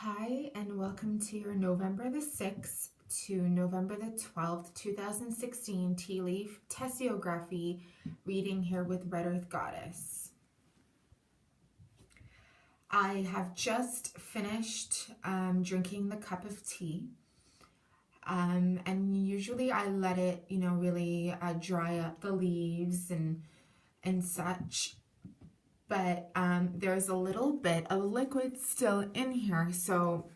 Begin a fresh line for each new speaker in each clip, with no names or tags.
Hi, and welcome to your November the 6th to November the 12th, 2016 Tea Leaf Tasseography reading here with Red Earth Goddess. I have just finished drinking the cup of tea. And usually I let it, really dry up the leaves and such. But there's a little bit of liquid still in here, so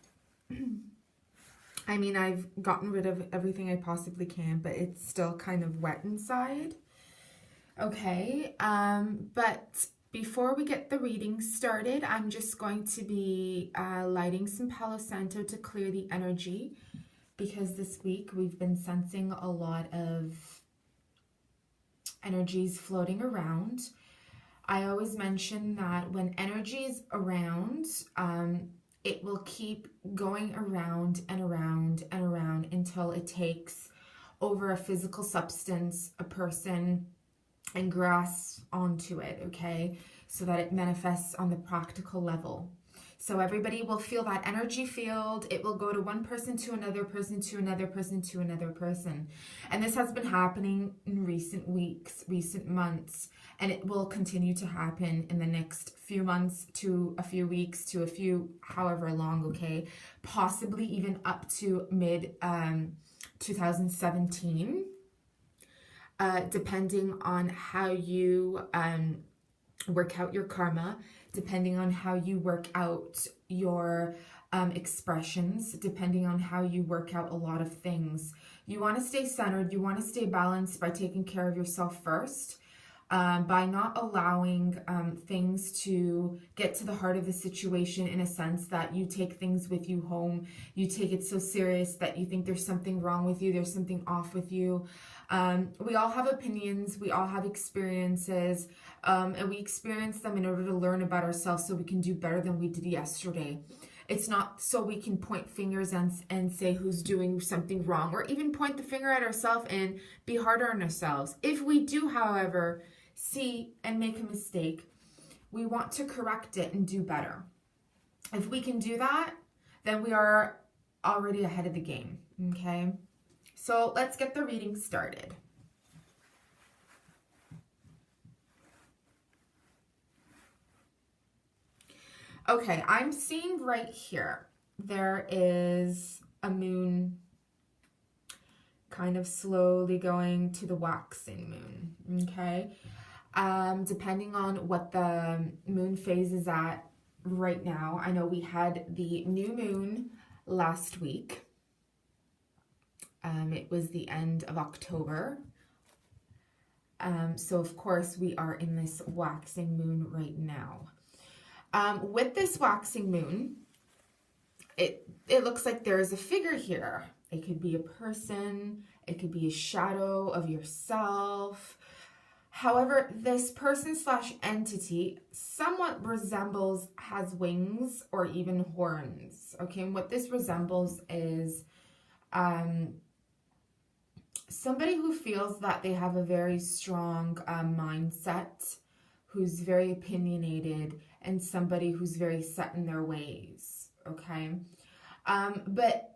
I mean, I've gotten rid of everything I possibly can, but it's still kind of wet inside. Okay, but before we get the reading started, I'm just going to be lighting some Palo Santo to clear the energy, because this week we've been sensing a lot of energies floating around. I always mention that when energy is around, it will keep going around and around and around until it takes over a physical substance, a person, and grasps onto it, okay? So that it manifests on the practical level. So everybody will feel that energy field. It will go to one person, to another person, to another person, to another person. And this has been happening in recent weeks, recent months, and it will continue to happen in the next few months to a few weeks to a few, however long, okay? Possibly even up to mid 2017, depending on how you work out your karma, depending on how you work out your expressions, depending on how you work out a lot of things. You want to stay centered, you want to stay balanced by taking care of yourself first, by not allowing things to get to the heart of the situation, in a sense that you take things with you home, you take it so serious that you think there's something wrong with you, there's something off with you. We all have opinions, we all have experiences, and we experience them in order to learn about ourselves so we can do better than we did yesterday. It's not so we can point fingers and say who's doing something wrong, or even point the finger at ourselves and be harder on ourselves. If we do, however, see and make a mistake, we want to correct it and do better. If we can do that, then we are already ahead of the game, okay? So let's get the reading started. Okay, I'm seeing right here, there is a moon kind of slowly going to the waxing moon, okay? Depending on what the moon phase is at right now. I know we had the new moon last week. It was the end of October. So of course we are in this waxing moon right now. With this waxing moon, it looks like there is a figure here. It could be a person, it could be a shadow of yourself. However, this person slash entity somewhat resembles, has wings or even horns. Okay, and what this resembles is somebody who feels that they have a very strong mindset, who's very opinionated, and somebody who's very set in their ways, okay? But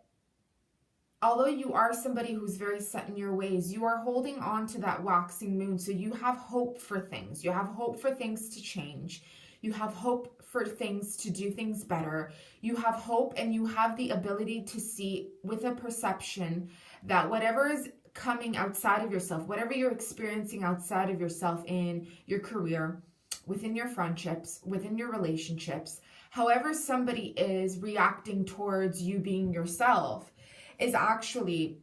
although you are somebody who's very set in your ways, you are holding on to that waxing moon, so you have hope for things. You have hope for things to change. You have hope for things to do things better. You have hope, and you have the ability to see with a perception that whatever is coming outside of yourself, whatever you're experiencing outside of yourself in your career, within your friendships, within your relationships, however somebody is reacting towards you being yourself, is actually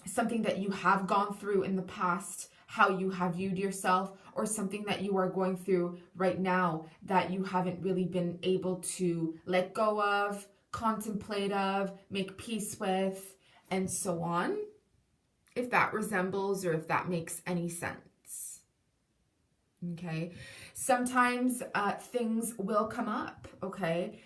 something that you have gone through in the past, how you have viewed yourself, or something that you are going through right now that you haven't really been able to let go of, contemplate of, make peace with, and so on. If that resembles or if that makes any sense. Okay, sometimes things will come up, okay?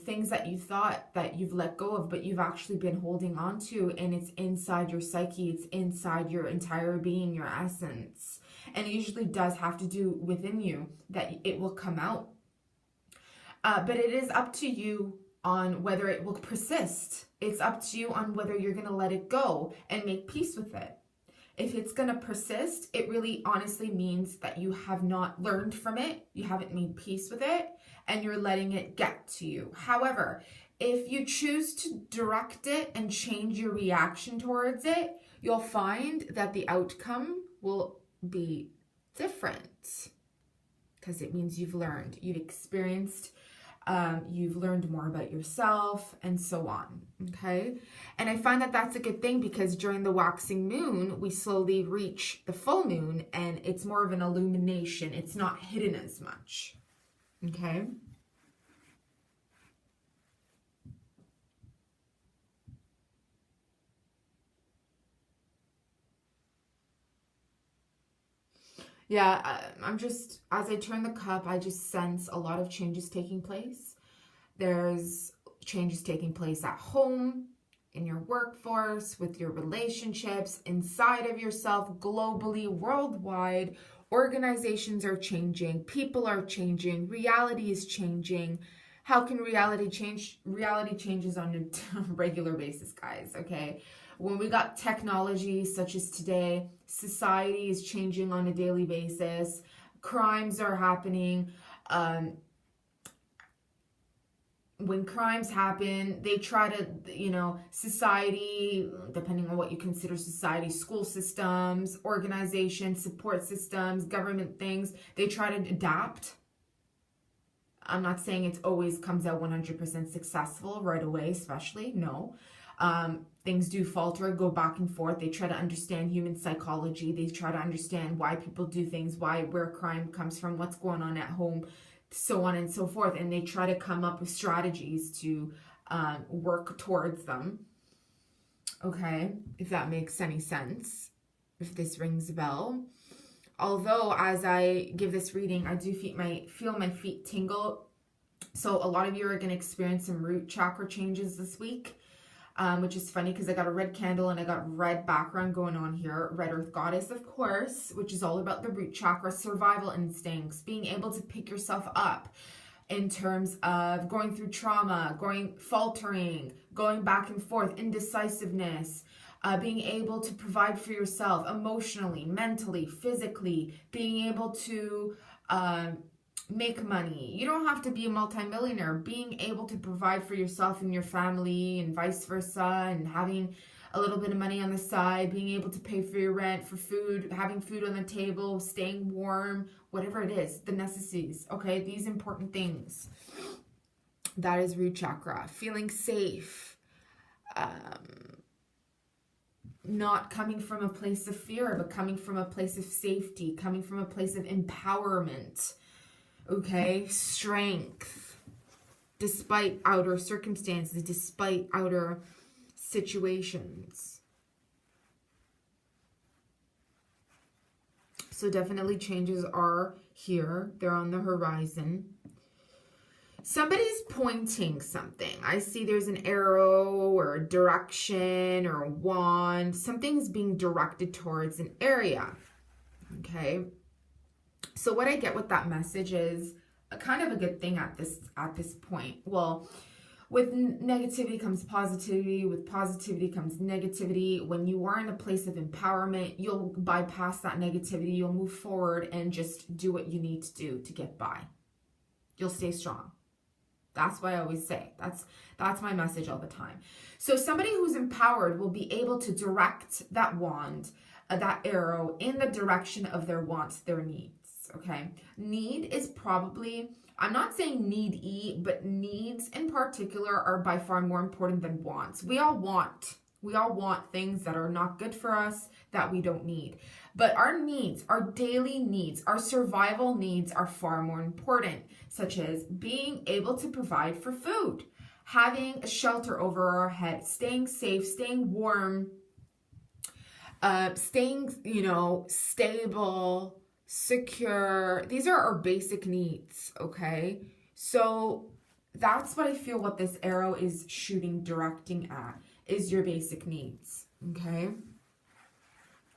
Things that you thought that you've let go of, but you've actually been holding on to, and it's inside your psyche, it's inside your entire being, your essence. And it usually does have to do within you that it will come out. But it is up to you on whether it will persist. It's up to you on whether you're going to let it go and make peace with it. If it's going to persist, it really honestly means that you have not learned from it, you haven't made peace with it, and you're letting it get to you. However, if you choose to direct it and change your reaction towards it, you'll find that the outcome will be different, because it means you've learned, you've experienced, you've learned more about yourself, and so on, okay? And I find that that's a good thing, because during the waxing moon, we slowly reach the full moon, and it's more of an illumination. It's not hidden as much, okay? Yeah, I'm just, as I turn the cup, I just sense a lot of changes taking place. There's changes taking place at home, in your workforce, with your relationships, inside of yourself, globally, worldwide. Organizations are changing, people are changing, reality is changing. How can reality change? Reality changes on a regular basis, guys, okay? When we got technology such as today, society is changing on a daily basis. Crimes are happening. When crimes happen, they try to, society, depending on what you consider society, school systems, organizations, support systems, government things, they try to adapt. I'm not saying it always comes out 100% successful right away, especially, no. Things do falter, go back and forth. They try to understand human psychology. They try to understand why people do things, where crime comes from, what's going on at home, so on and so forth. And they try to come up with strategies to work towards them. Okay, if that makes any sense, if this rings a bell. Although as I give this reading, I do feel my feet tingle. So a lot of you are going to experience some root chakra changes this week. Which is funny because I got a red candle and I got red background going on here. Red Earth Goddess, of course, which is all about the root chakra, survival instincts, being able to pick yourself up in terms of going through trauma, faltering, going back and forth, indecisiveness, being able to provide for yourself emotionally, mentally, physically, being able to make money. You don't have to be a multimillionaire. Being able to provide for yourself and your family and vice versa, and having a little bit of money on the side, being able to pay for your rent, for food, having food on the table, staying warm, whatever it is, the necessities, okay? These important things. That is root chakra. Feeling safe. Not coming from a place of fear, but coming from a place of safety, coming from a place of empowerment. Okay, strength, despite outer circumstances, despite outer situations. So definitely changes are here. They're on the horizon. Somebody's pointing something. I see there's an arrow or a direction or a wand. Something's being directed towards an area. Okay. So what I get with that message is a kind of a good thing at this point. Well, with negativity comes positivity. With positivity comes negativity. When you are in a place of empowerment, you'll bypass that negativity. You'll move forward and just do what you need to do to get by. You'll stay strong. That's what I always say. That's my message all the time. So somebody who's empowered will be able to direct that wand, that arrow, in the direction of their wants, their needs. Okay, need is probably, I'm not saying need-y, but needs in particular are by far more important than wants. We all want things that are not good for us, that we don't need. But our needs, our daily needs, our survival needs are far more important, such as being able to provide for food, having a shelter over our head, staying safe, staying warm, staying, stable, secure. These are our basic needs, okay? So that's what I feel what this arrow is directing at, is your basic needs, okay?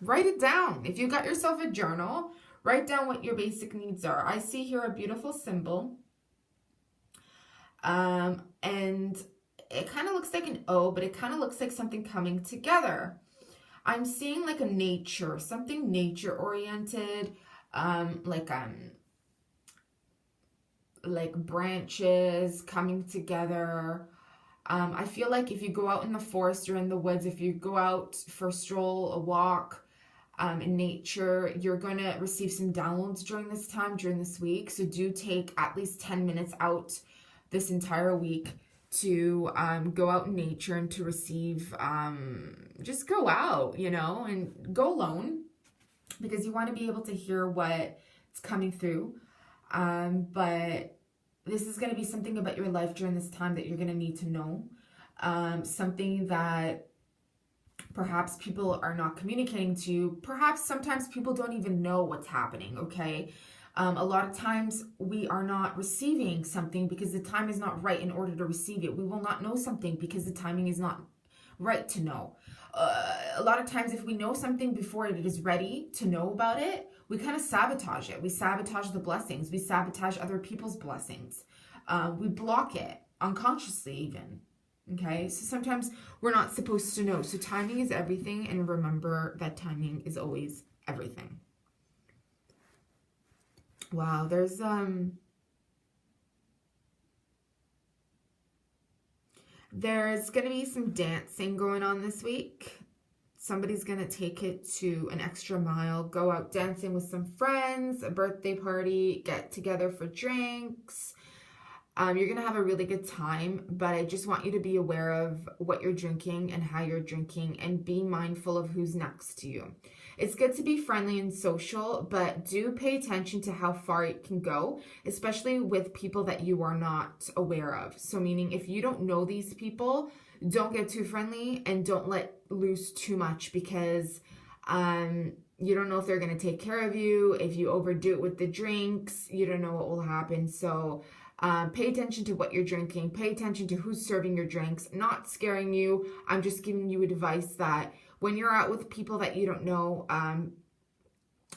Write it down. If you got yourself a journal, write down what your basic needs are. I see here a beautiful symbol. And it kind of looks like an O, but it kind of looks like something coming together. I'm seeing like a nature, something nature oriented, like branches coming together. I feel like if you go out in the forest or in the woods, if you go out for a stroll, a walk, in nature, you're going to receive some downloads during this time, during this week. So do take at least 10 minutes out this entire week to go out in nature and to receive, just go out, you know, and go alone, because you want to be able to hear what's coming through. But this is going to be something about your life during this time that you're going to need to know. Something that perhaps people are not communicating to you. Perhaps sometimes people don't even know what's happening, okay? A lot of times we are not receiving something because the time is not right in order to receive it. We will not know something because the timing is not right to know. A lot of times if we know something before it is ready to know about it, we kind of sabotage it. We sabotage the blessings. We sabotage other people's blessings. We block it unconsciously even. Okay, so sometimes we're not supposed to know. So timing is everything, and remember that timing is always everything. Wow, there's going to be some dancing going on this week. Somebody's going to take it to an extra mile, go out dancing with some friends, a birthday party, get together for drinks. You're going to have a really good time, but I just want you to be aware of what you're drinking and how you're drinking, and be mindful of who's next to you. It's good to be friendly and social, but do pay attention to how far it can go, especially with people that you are not aware of. So meaning if you don't know these people, don't get too friendly and don't let loose too much, because you don't know if they're going to take care of you. If you overdo it with the drinks, you don't know what will happen. So pay attention to what you're drinking. Pay attention to who's serving your drinks. Not scaring you. I'm just giving you advice that when you're out with people that you don't know,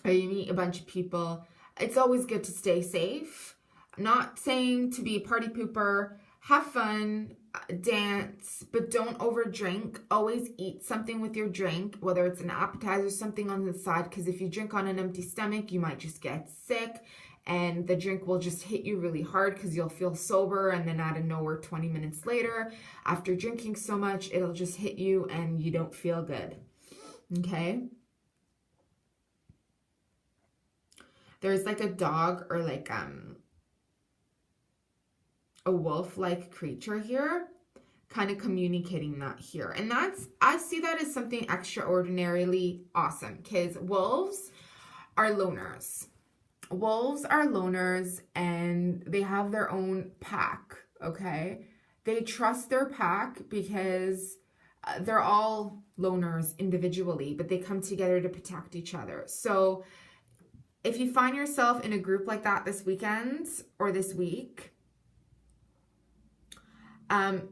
or you meet a bunch of people, it's always good to stay safe. Not saying to be a party pooper. Have fun, dance, but don't overdrink. Always eat something with your drink, whether it's an appetizer, something on the side, because if you drink on an empty stomach, you might just get sick. And the drink will just hit you really hard because you'll feel sober, and then out of nowhere 20 minutes later, after drinking so much, it'll just hit you and you don't feel good. Okay? There's like a dog or like a wolf-like creature here, kind of communicating that here. And I see that as something extraordinarily awesome, because wolves are loners. Wolves are loners, and they have their own pack, okay? They trust their pack because they're all loners individually, but they come together to protect each other. So if you find yourself in a group like that this weekend or this week,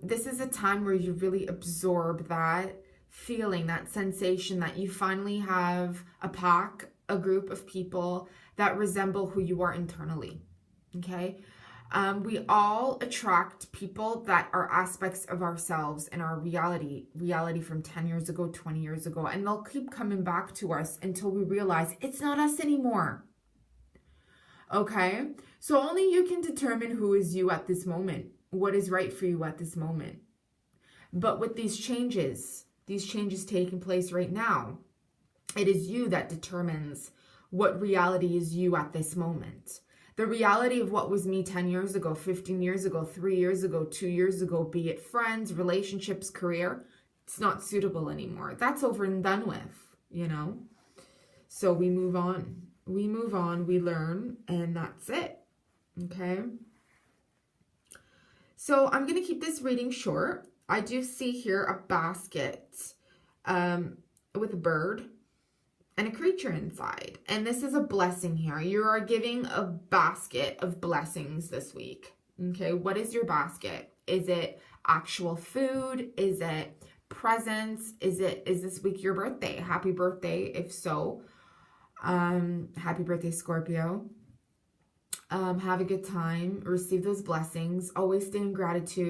this is a time where you really absorb that feeling, that sensation that you finally have a pack, a group of people that resemble who you are internally, okay? We all attract people that are aspects of ourselves and our reality from 10 years ago, 20 years ago, and they'll keep coming back to us until we realize it's not us anymore, okay? So only you can determine who is you at this moment, what is right for you at this moment. But with these changes taking place right now, it is you that determines what reality is you at this moment. The reality of what was me 10 years ago, 15 years ago, 3 years ago, 2 years ago, be it friends, relationships, career, it's not suitable anymore. That's over and done with, you know? So we move on. We move on, we learn, and that's it, okay? So I'm going to keep this reading short. I do see here a basket with a bird and a creature inside. And this is a blessing here. You are giving a basket of blessings this week. Okay, what is your basket? Is it actual food? Is it presents? Is this week your birthday? Happy birthday, if so. Happy birthday, Scorpio. Have a good time. Receive those blessings. Always stay in gratitude.